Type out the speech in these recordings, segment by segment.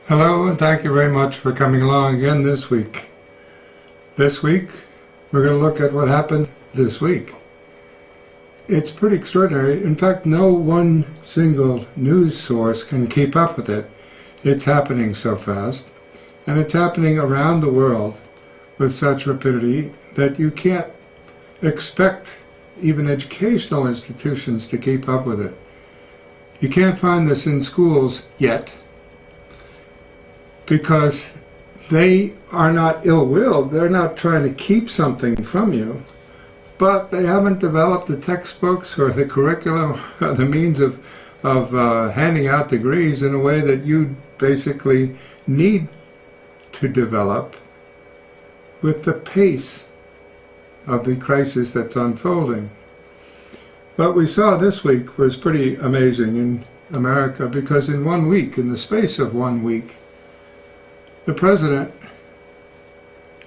Hello, and thank you very much for coming along again this week. This week, we're going to look at what happened this week. It's pretty extraordinary. In fact, no one single news source can keep up with it. It's happening so fast, and it's happening around the world with such rapidity that you can't expect even educational institutions to keep up with it. You can't find this in schools yet, because they are not ill-willed. They're not trying to keep something from you, but they haven't developed the textbooks or the curriculum or the means of handing out degrees in a way that you basically need to develop with the pace of the crisis that's unfolding. What we saw this week was pretty amazing in America, because in 1 week, in the space of 1 week, the president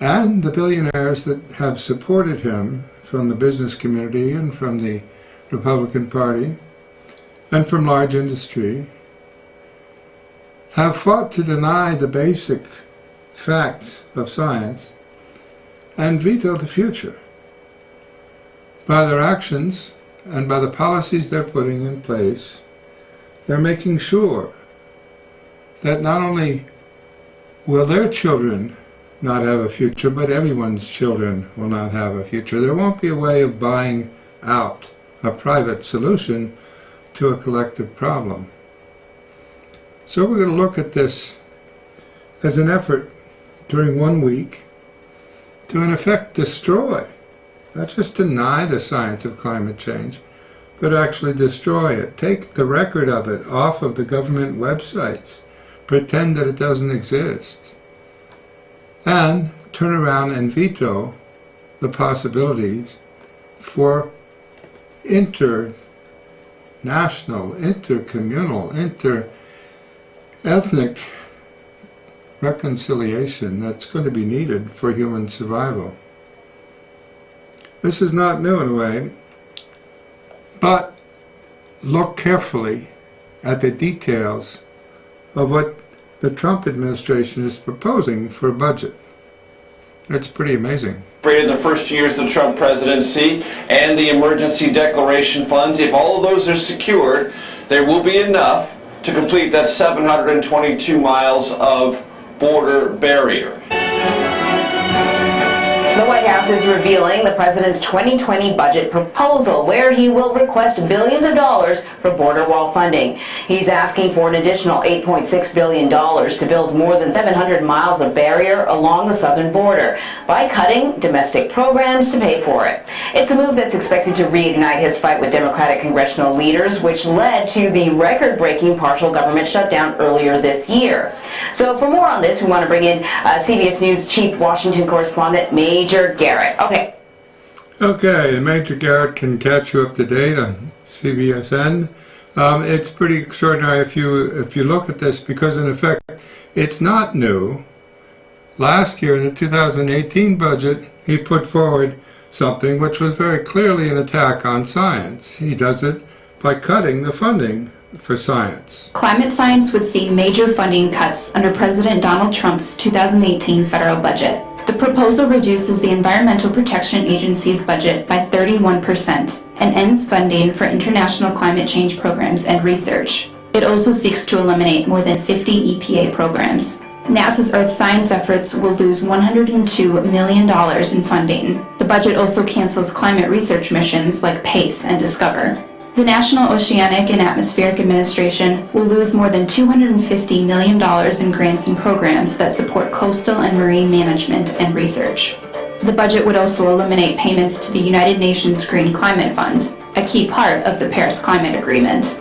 and the billionaires that have supported him from the business community and from the Republican Party and from large industry have fought to deny the basic facts of science and veto the future. By their actions and by the policies they're putting in place, they're making sure that not only will their children not have a future, but everyone's children will not have a future. There won't be a way of buying out a private solution to a collective problem. So we're going to look at this as an effort during 1 week to in effect destroy, not just deny the science of climate change, but actually destroy it. Take the record of it off of the government websites. Pretend that it doesn't exist. And turn around and veto the possibilities for international, intercommunal, inter-ethnic reconciliation that's going to be needed for human survival. This is not new in a way, but look carefully at the details of what the Trump administration is proposing for a budget. It's pretty amazing. In the first 2 years of the Trump presidency and the emergency declaration funds, if all of those are secured, there will be enough to complete that 722 miles of border barrier. The White House is revealing the president's 2020 budget proposal, where he will request billions of dollars for border wall funding. He's asking for an additional $8.6 billion to build more than 700 miles of barrier along the southern border by cutting domestic programs to pay for it. It's a move that's expected to reignite his fight with Democratic congressional leaders, which led to the record-breaking partial government shutdown earlier this year. So for more on this, we want to bring in CBS News Chief Washington Correspondent Major Garrett. Okay, Major Garrett can catch you up to date on CBSN. It's pretty extraordinary if you look at this, because in effect it's not new. Last year in the 2018 budget, he put forward something which was very clearly an attack on science. He does it by cutting the funding for science. Climate science would see major funding cuts under President Donald Trump's 2018 federal budget. The proposal reduces the Environmental Protection Agency's budget by 31% and ends funding for international climate change programs and research. It also seeks to eliminate more than 50 EPA programs. NASA's Earth science efforts will lose $102 million in funding. The budget also cancels climate research missions like PACE and Discover. The National Oceanic and Atmospheric Administration will lose more than $250 million in grants and programs that support coastal and marine management and research. The budget would also eliminate payments to the United Nations Green Climate Fund, a key part of the Paris Climate Agreement.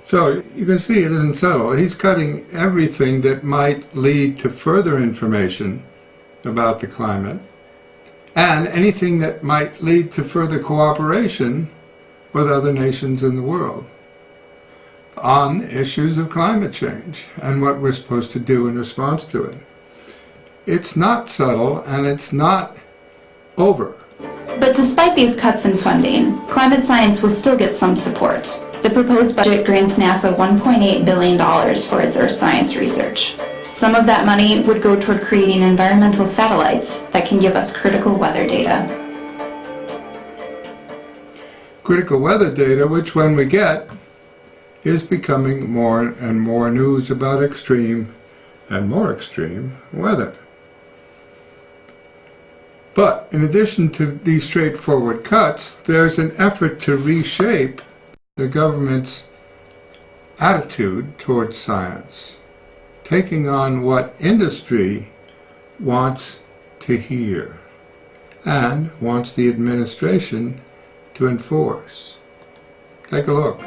So you can see it isn't subtle. He's cutting everything that might lead to further information about the climate, and anything that might lead to further cooperation with other nations in the world on issues of climate change and what we're supposed to do in response to it. It's not subtle, and it's not over. But despite these cuts in funding, climate science will still get some support. The proposed budget grants NASA $1.8 billion for its Earth science research. Some of that money would go toward creating environmental satellites that can give us critical weather data. Critical weather data, which when we get, is becoming more and more news about extreme and more extreme weather. But in addition to these straightforward cuts, there's an effort to reshape the government's attitude towards science, taking on what industry wants to hear and wants the administration to enforce. Take a look.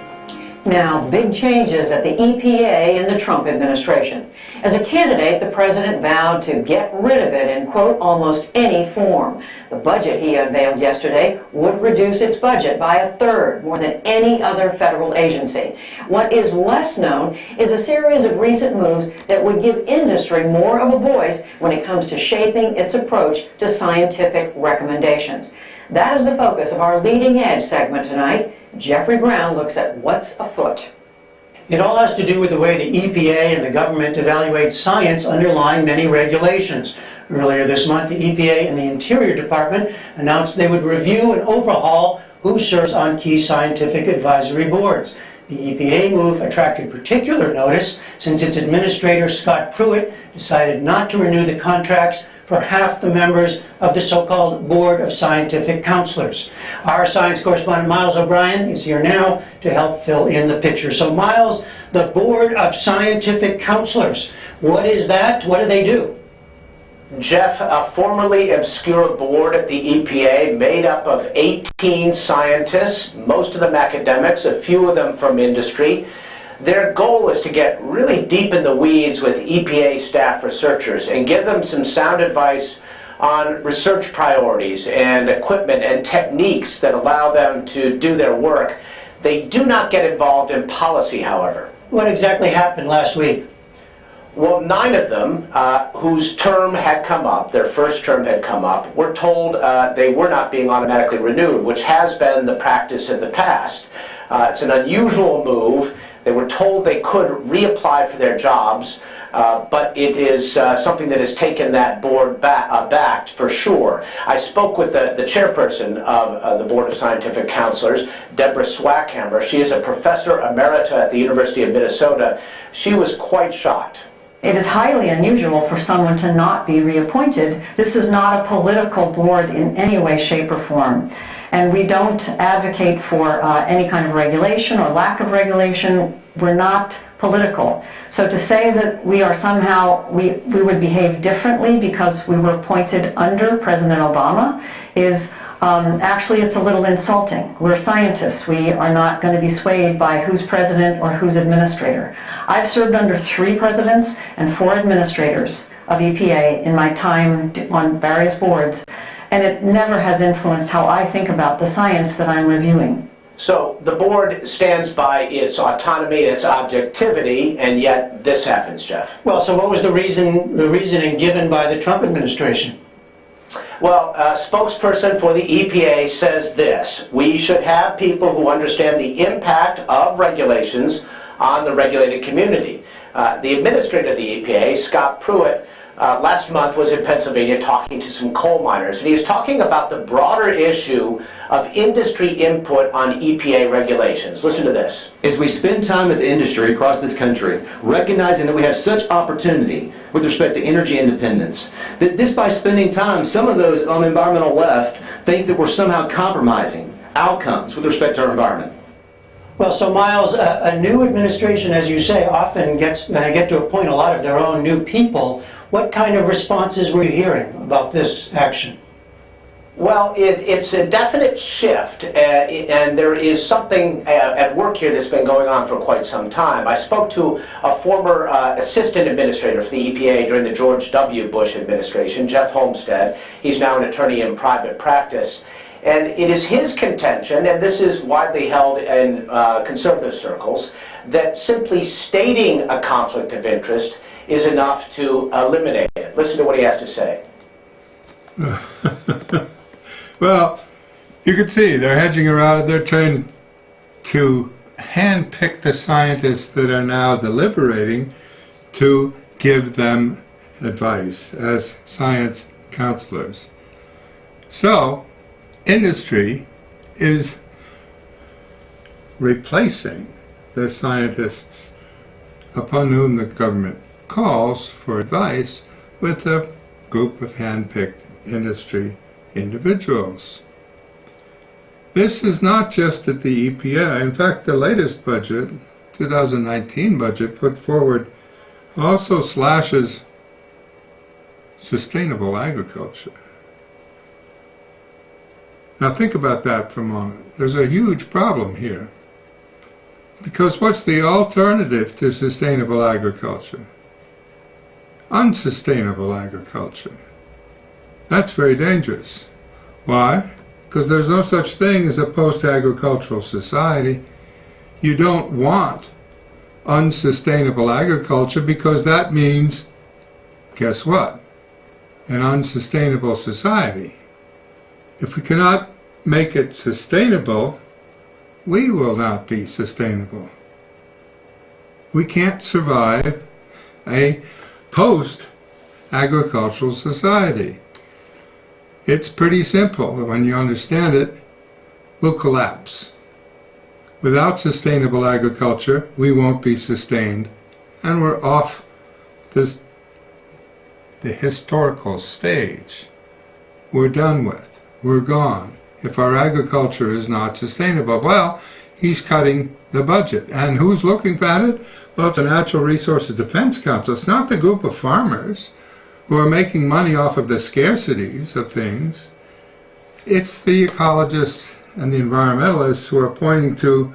Now, big changes at the EPA in the Trump administration. As a candidate, the president vowed to get rid of it in, quote, almost any form. The budget he unveiled yesterday would reduce its budget by a third, more than any other federal agency. What is less known is a series of recent moves that would give industry more of a voice when it comes to shaping its approach to scientific recommendations. That is the focus of our Leading Edge segment tonight. Jeffrey Brown looks at what's afoot. It all has to do with the way the EPA and the government evaluate science underlying many regulations. Earlier this month, the EPA and the Interior Department announced they would review and overhaul who serves on key scientific advisory boards. The EPA move attracted particular notice since its administrator, Scott Pruitt, decided not to renew the contracts for half the members of the so-called Board of Scientific Counselors. Our science correspondent Miles O'Brien is here now to help fill in the picture. So Miles, the Board of Scientific Counselors, what is that? What do they do? Jeff, a formerly obscure board at the EPA made up of 18 scientists, most of them academics, a few of them from industry. Their goal is to get really deep in the weeds with EPA staff researchers and give them some sound advice on research priorities and equipment and techniques that allow them to do their work. They do not get involved in policy, however. What exactly happened last week? Well, 9 of them whose term had come up, their first term had come up, were told they were not being automatically renewed, which has been the practice in the past. It's an unusual move. They were told they could reapply for their jobs, but it is something that has taken that board back for sure. I spoke with the chairperson of the Board of Scientific Counselors, Deborah Swackhammer. She is a professor emerita at the University of Minnesota. She was quite shocked. It is highly unusual for someone to not be reappointed. This is not a political board in any way, shape, or form. And we don't advocate for any kind of regulation or lack of regulation. We're not political. So to say that we are somehow, we would behave differently because we were appointed under President Obama is actually, it's a little insulting. We're scientists. We are not going to be swayed by who's president or who's administrator. I've served under 3 presidents and 4 administrators of EPA in my time on various boards, and it never has influenced how I think about the science that I'm reviewing. So the board stands by its autonomy, its objectivity, and yet this happens, Jeff. Well, so what was the reasoning given by the Trump administration? Well, a spokesperson for the EPA says this: we should have people who understand the impact of regulations on the regulated community. The administrator of the EPA, Scott Pruitt, last month was in Pennsylvania talking to some coal miners, and he was talking about the broader issue of industry input on EPA regulations. Listen to this. As we spend time with industry across this country, recognizing that we have such opportunity with respect to energy independence, that just by spending time, some of those on the environmental left think that we're somehow compromising outcomes with respect to our environment. Well, so Miles, a new administration, as you say, often get to appoint a lot of their own new people. What kind of responses were you hearing about this action? Well, it's a definite shift, and there is something at work here that's been going on for quite some time. I spoke to a former assistant administrator for the EPA during the George W. Bush administration, Jeff Homestead. He's now an attorney in private practice. And it is his contention, and this is widely held in conservative circles, that simply stating a conflict of interest is enough to eliminate it. Listen to what he has to say. Well, you can see they're hedging around it. They're trying to handpick the scientists that are now deliberating to give them advice as science counselors. So, industry is replacing the scientists upon whom the government calls for advice with a group of hand-picked industry individuals. This is not just at the EPA. In fact, the latest budget, 2019 budget, put forward also slashes sustainable agriculture. Now think about that for a moment. There's a huge problem here. Because what's the alternative to sustainable agriculture? Unsustainable agriculture. That's very dangerous. Why? Because there's no such thing as a post-agricultural society. You don't want unsustainable agriculture because that means, guess what? An unsustainable society. If we cannot make it sustainable, we will not be sustainable. We can't survive a post-agricultural society. It's pretty simple. When you understand it, we'll collapse. Without sustainable agriculture, we won't be sustained, and we're off the historical stage. We're done with. We're gone. If our agriculture is not sustainable, well, he's cutting the budget. And who's looking at it? Well, it's the Natural Resources Defense Council. It's not the group of farmers who are making money off of the scarcities of things. It's the ecologists and the environmentalists who are pointing to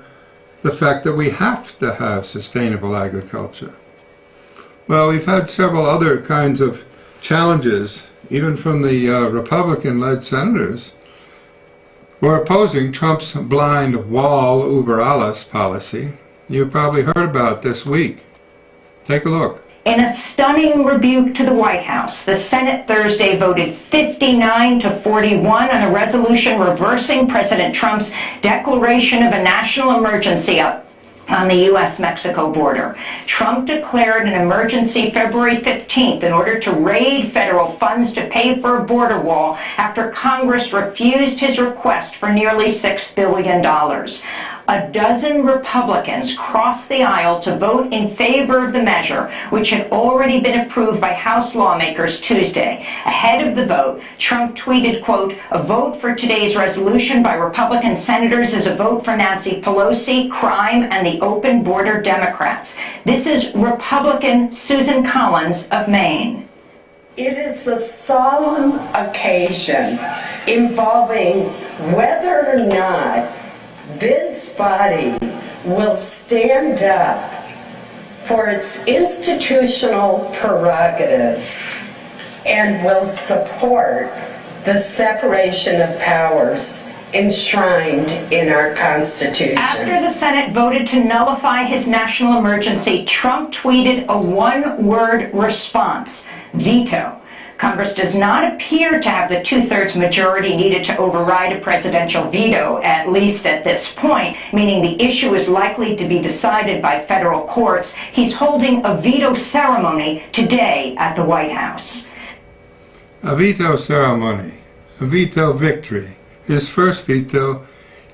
the fact that we have to have sustainable agriculture. Well, we've had several other kinds of challenges, even from the Republican-led senators, who are opposing Trump's blind wall über alles policy. You've probably heard about it this week. Take a look. In a stunning rebuke to the White House, the Senate Thursday voted 59 to 41 on a resolution reversing President Trump's declaration of a national emergency on the U.S.-Mexico border. Trump declared an emergency February 15th in order to raid federal funds to pay for a border wall after Congress refused his request for nearly $6 billion. A dozen Republicans crossed the aisle to vote in favor of the measure, which had already been approved by House lawmakers Tuesday. Ahead of the vote, Trump tweeted, quote, "A vote for today's resolution by Republican senators is a vote for Nancy Pelosi, crime, and the open border Democrats." This is Republican Susan Collins of Maine. It is a solemn occasion involving whether or not this body will stand up for its institutional prerogatives and will support the separation of powers enshrined in our Constitution. After the Senate voted to nullify his national emergency, Trump tweeted a one-word response: veto. Congress does not appear to have the two-thirds majority needed to override a presidential veto, at least at this point, meaning the issue is likely to be decided by federal courts. He's holding a veto ceremony today at the White House. A veto ceremony, a veto victory. His first veto,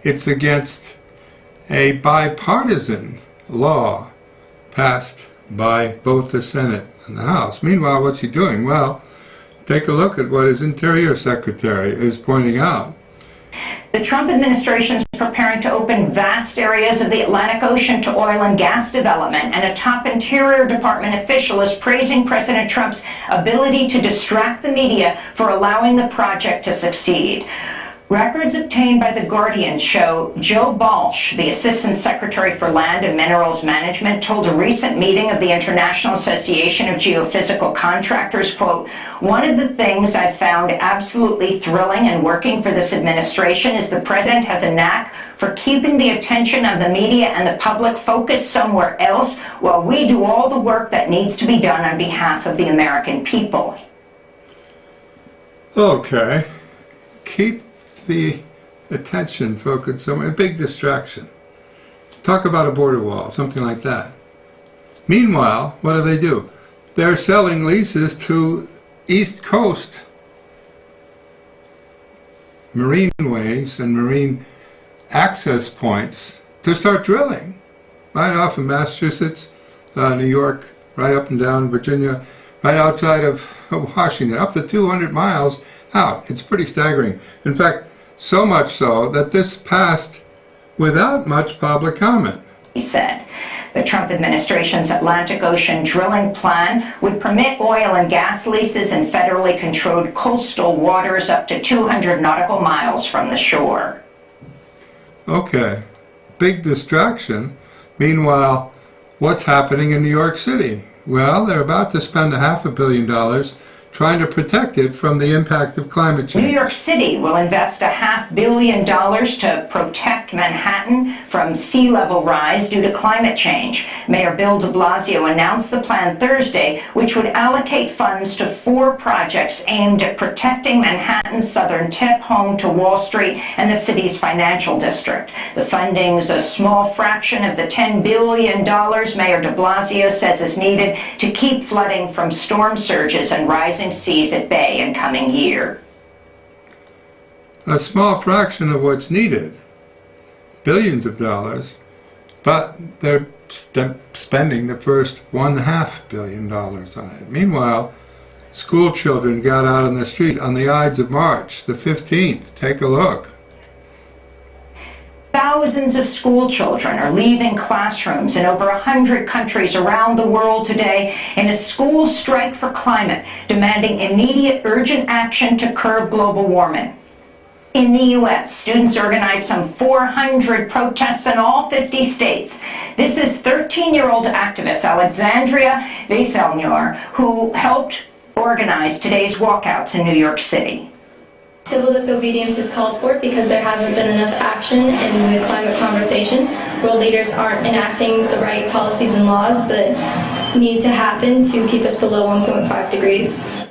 it's against a bipartisan law passed by both the Senate and the House. Meanwhile, what's he doing? Well, take a look at what his Interior Secretary is pointing out. The Trump administration is preparing to open vast areas of the Atlantic Ocean to oil and gas development, and a top Interior Department official is praising President Trump's ability to distract the media for allowing the project to succeed. Records obtained by The Guardian show Joe Balch, the Assistant Secretary for Land and Minerals Management, told a recent meeting of the International Association of Geophysical Contractors, quote, "One of the things I've found absolutely thrilling and working for this administration is the president has a knack for keeping the attention of the media and the public focused somewhere else while we do all the work that needs to be done on behalf of the American people." Okay. Keep the attention focused somewhere, a big distraction. Talk about a border wall, something like that. Meanwhile, what do? They're selling leases to East Coast marine ways and marine access points to start drilling. Right off of Massachusetts, New York, right up and down Virginia, right outside of Washington, up to 200 miles out. It's pretty staggering. In fact, so much so that this passed without much public comment. He said the Trump administration's Atlantic Ocean drilling plan would permit oil and gas leases in federally controlled coastal waters up to 200 nautical miles from the shore. Okay, big distraction. Meanwhile, what's happening in New York City? Well, they're about to spend $500 million trying to protect it from the impact of climate change. New York City will invest $500 million to protect Manhattan from sea level rise due to climate change. Mayor Bill de Blasio announced the plan Thursday, which would allocate funds to 4 projects aimed at protecting Manhattan's southern tip, home to Wall Street and the city's financial district. The funding is a small fraction of the $10 billion Mayor de Blasio says is needed to keep flooding from storm surges and rising seas at bay in coming year. A small fraction of what's needed, billions of dollars, but they're spending the first $1.5 billion on it. Meanwhile, school children got out on the street on the Ides of March, the 15th. Take a look. Thousands of school children are leaving classrooms in over 100 countries around the world today in a school strike for climate, demanding immediate, urgent action to curb global warming. In the U.S., students organized some 400 protests in all 50 states. This is 13-year-old activist Alexandria Weiskel, who helped organize today's walkouts in New York City. Civil disobedience is called for because there hasn't been enough action in the climate conversation. World leaders aren't enacting the right policies and laws that need to happen to keep us below 1.5 degrees.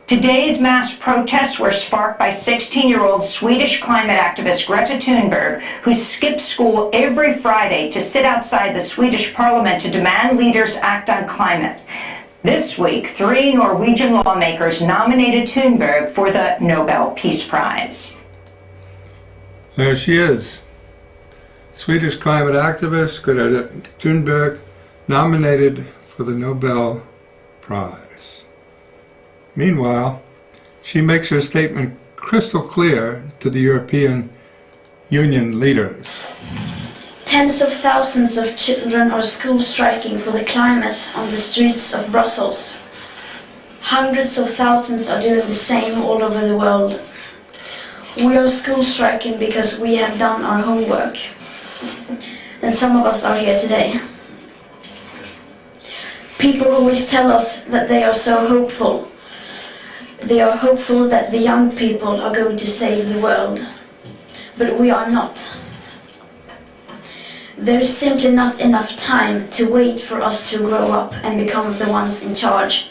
Today's mass protests were sparked by 16-year-old Swedish climate activist Greta Thunberg, who skips school every Friday to sit outside the Swedish parliament to demand leaders act on climate. This week, 3 Norwegian lawmakers nominated Thunberg for the Nobel Peace Prize. There she is. Swedish climate activist Greta Thunberg nominated for the Nobel Prize. Meanwhile, she makes her statement crystal clear to the European Union leaders. Tens of thousands of children are school striking for the climate on the streets of Brussels. Hundreds of thousands are doing the same all over the world. We are school striking because we have done our homework. And some of us are here today. People always tell us that they are so hopeful. They are hopeful that the young people are going to save the world. But we are not. There is simply not enough time to wait for us to grow up and become the ones in charge.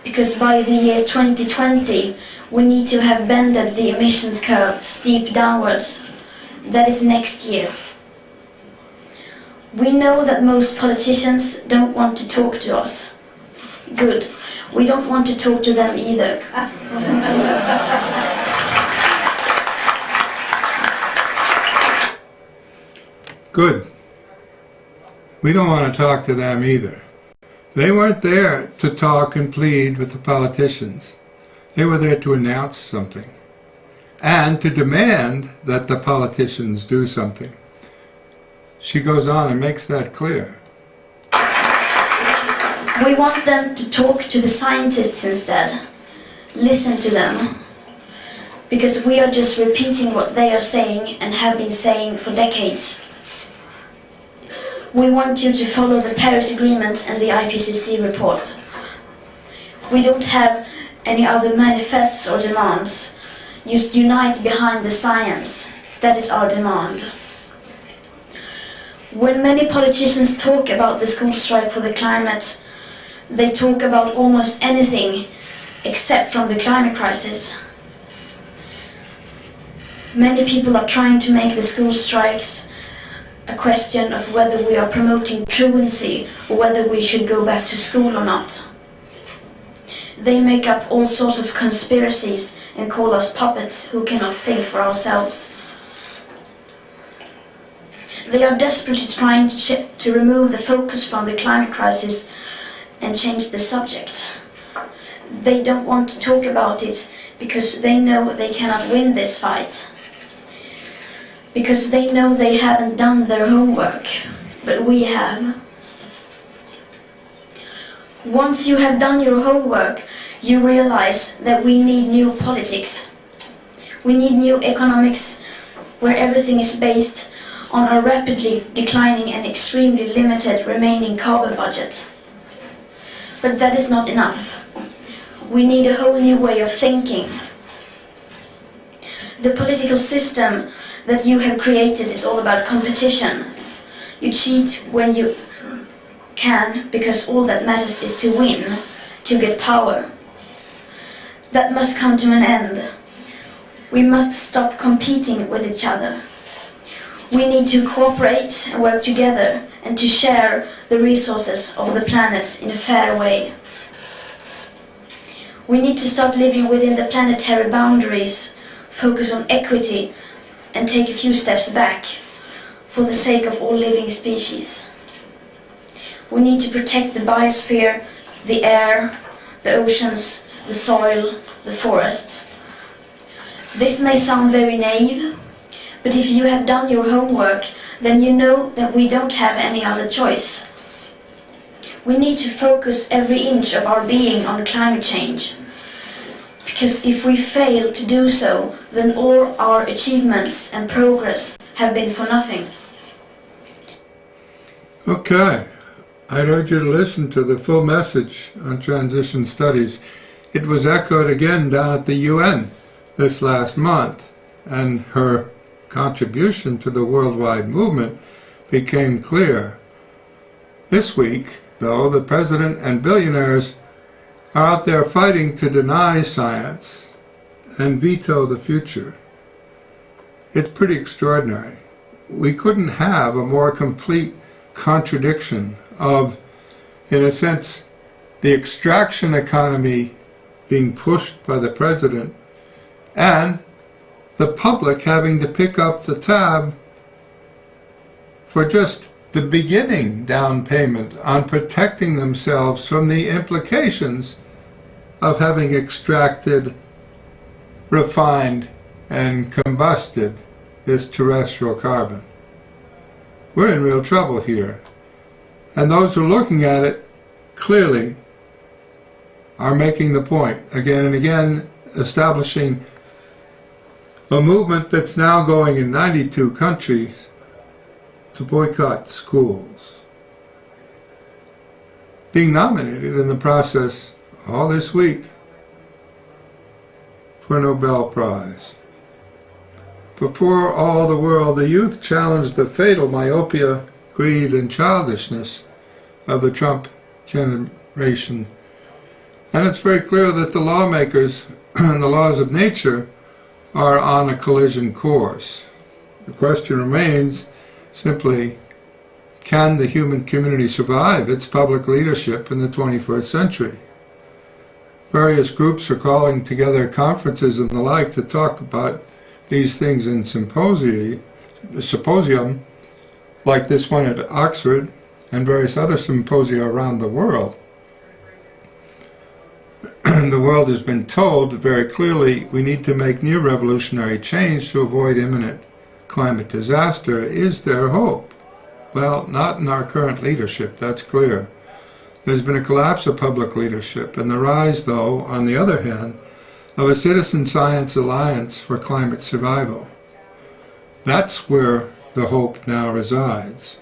Because by the year 2020, we need to have bended the emissions curve steep downwards. That is next year. We know that most politicians don't want to talk to us. Good. We don't want to talk to them either. Good. We don't want to talk to them either. They weren't there to talk and plead with the politicians. They were there to announce something and to demand that the politicians do something. She goes on and makes that clear. We want them to talk to the scientists instead. Listen to them. Because we are just repeating what they are saying and have been saying for decades. We want you to follow the Paris Agreement and the IPCC report. We don't have any other manifests or demands. Just unite behind the science. That is our demand. When many politicians talk about the school strike for the climate, they talk about almost anything except from the climate crisis. Many people are trying to make the school strikes a question of whether we are promoting truancy or whether we should go back to school or not. They make up all sorts of conspiracies and call us puppets who cannot think for ourselves. They are desperately trying to remove the focus from the climate crisis and change the subject. They don't want to talk about it because they know they cannot win this fight. Because they know they haven't done their homework, but we have. Once you have done your homework, you realize that we need new politics. We need new economics where everything is based on a rapidly declining and extremely limited remaining carbon budget. But that is not enough. We need a whole new way of thinking. The political system that you have created is all about competition. You cheat when you can because all that matters is to win, to get power. That must come to an end. We must stop competing with each other. We need to cooperate and work together and to share the resources of the planet in a fair way. We need to start living within the planetary boundaries, focus on equity, and take a few steps back for the sake of all living species. We need to protect the biosphere, the air, the oceans, the soil, the forests. This may sound very naive, but if you have done your homework, then you know that we don't have any other choice. We need to focus every inch of our being on climate change. Because if we fail to do so, then all our achievements and progress have been for nothing. Okay, I'd urge you to listen to the full message on transition studies. It was echoed again down at the UN this last month, and her contribution to the worldwide movement became clear. This week, though, the president and billionaires are out there fighting to deny science and veto the future. It's pretty extraordinary. We couldn't have a more complete contradiction of, in a sense, the extraction economy being pushed by the president and the public having to pick up the tab for just the beginning down payment on protecting themselves from the implications of having extracted, refined, and combusted this terrestrial carbon. We're in real trouble here. And those who are looking at it clearly are making the point again and again, establishing a movement that's now going in 92 countries to boycott schools. Being nominated in the process all this week for a Nobel Prize. Before all the world, the youth challenged the fatal myopia, greed, and childishness of the Trump generation. And it's very clear that the lawmakers and the laws of nature are on a collision course. The question remains simply, can the human community survive its public leadership in the 21st century? Various groups are calling together conferences and the like to talk about these things in symposium, like this one at Oxford and various other symposia around the world. The world has been told very clearly we need to make near revolutionary change to avoid imminent climate disaster. Is there hope? Well, not in our current leadership, that's clear. There's been a collapse of public leadership, and the rise, though, on the other hand, of a citizen science alliance for climate survival. That's where the hope now resides.